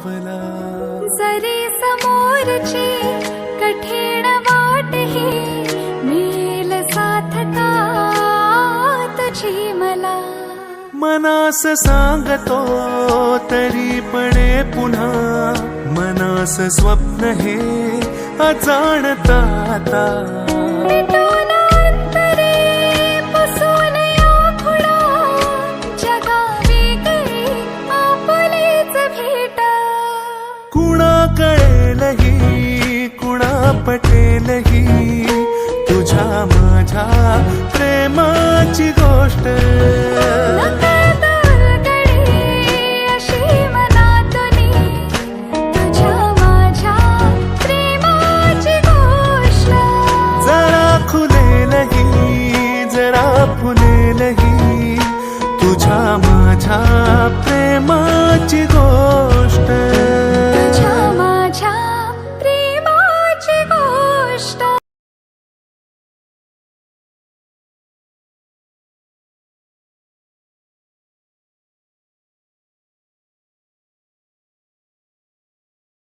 जरी समोरची कठीण वाट ही मिळेल साथ का तुझी मला. मनास सांगतो तरी पणे पुन्हा मनास स्वप्न हे अजाणता आता. मिटून अंतरे पुसून या खुणा जगा वेगळी आपुलेच भेट. कुणा कळेलही कुणा पटेलही तुझ्या माझ्या प्रेमाची गोष्ट.